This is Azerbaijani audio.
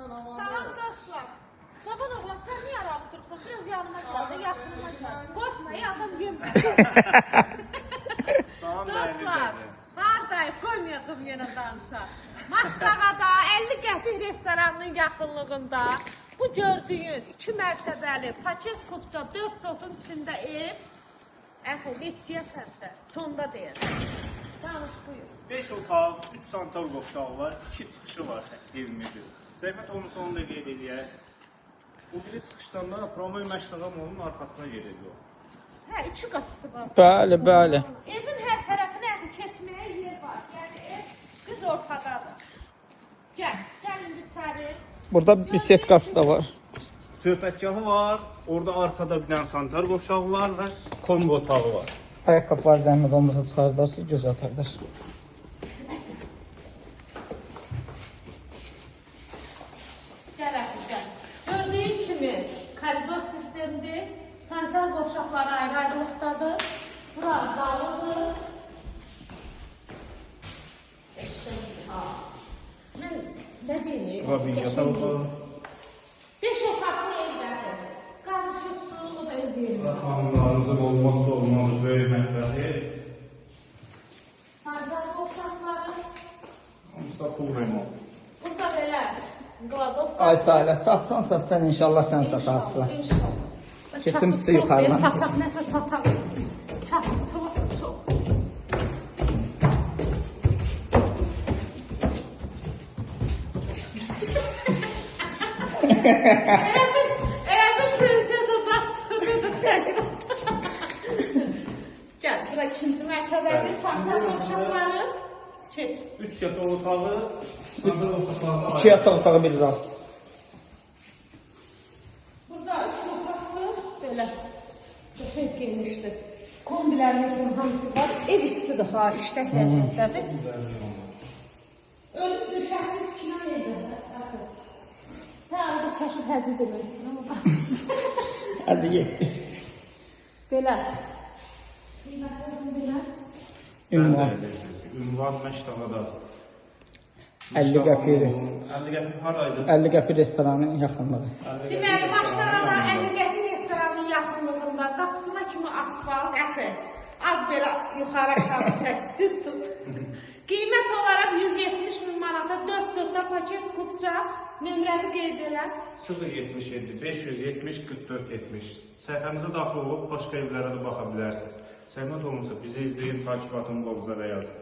Salam dostlar. Sabah oğlan sen niye aralı durursan? Biraz yanıma gel, yakınıma gel. Korkma ya adam yemir. Dostlar, haradayıq, qoymayacağım yenə danışaq. Maçdağada 50 qəpik restoranının yaxınlığında bu gördüyün 2 mərtəbəli paket kupça 4 sotun içində ev. Əxi, neçiyə səncə? Sonda deyir. Danış, buyur. 5 otaq, 3 sanitar qovşağı var, 2 çıxışı var evimizin. Zəhmət olmasa onu da qeyd eləyək. Bu biri çıxışdan da Promoy Məşdağam onun arxasına gedəcək. Hə, 2 qapısı var. Bəli, bəli. Evin hər tərəfinə keçməyə yer var. Yəni ev düz ortadadır. Gəlin içəri. Burada bisetkası da var. Söhbətgahı var, orada arxada bir dənə sanitar qovşağı var və kombi otağı var. Ayaqqabılar zəhmət olmasa çıxardarsınız, gözəl qardaş. Gəl əxi, gəl. Gördüyün kimi koridor sistemdir. Sanitar qovşaqları ayrı-ayrılıqdadır. Bura zalıdır. Mən nə bileyim? Bura bir yataq otağı. 5 otaqlı evlərdir. Qarışıq su, o da öz yerində. Xanımlarınızın olmazsa olmazı böyük mətbəxi. Sanitar qovşaqları. Hamısı full remont. Burada belə qladov. Ay Sahilə, satsan inşallah sən satarsın. İnşallah. Keçim sizə yuxarıdan. Sataq, nəsə sataq. Kasıbçılıq çox. Eğer bir prinsesa zat çıxırdı çəkir. Gəl, bura ikinci mərtəbədir, sanitar qovşaqları. Keç. 3 yataq otağı, sanitar qovşaqlarına 2 yataq otağı bir zal. Burada 3 otaqlı, belə çok genişdir. Kombilərimizin hamısı var. Ev istidir ha, işlək vəziyyətdədir. Ölüsün şəhsi tikilən evdir. Sən arada çaşıb həci demirsin ama. Hadi getdi. Belə. Qiymətlərin belə. Ünvan. Ünvan Məşdağada. 50 qəpik. 50 qəpik haraydı? 50 qəpik restoranın yaxınlığı. Deməli, Maçdağada 50 qəpik restoranın yaxınlığında qapısına kimi asfalt, əxi. Az belə yuxarı aşağı çək, düz tut. Qiymət olaraq 170 min manata 4 sotda paket kupça nömrəni qeyd elə. 077 570 44 70. Səhifəmizə daxil olub başqa evlərə də baxa bilərsiniz. Zəhmət olmasa bizi izləyin, takip atın, bloğunuza da yazın.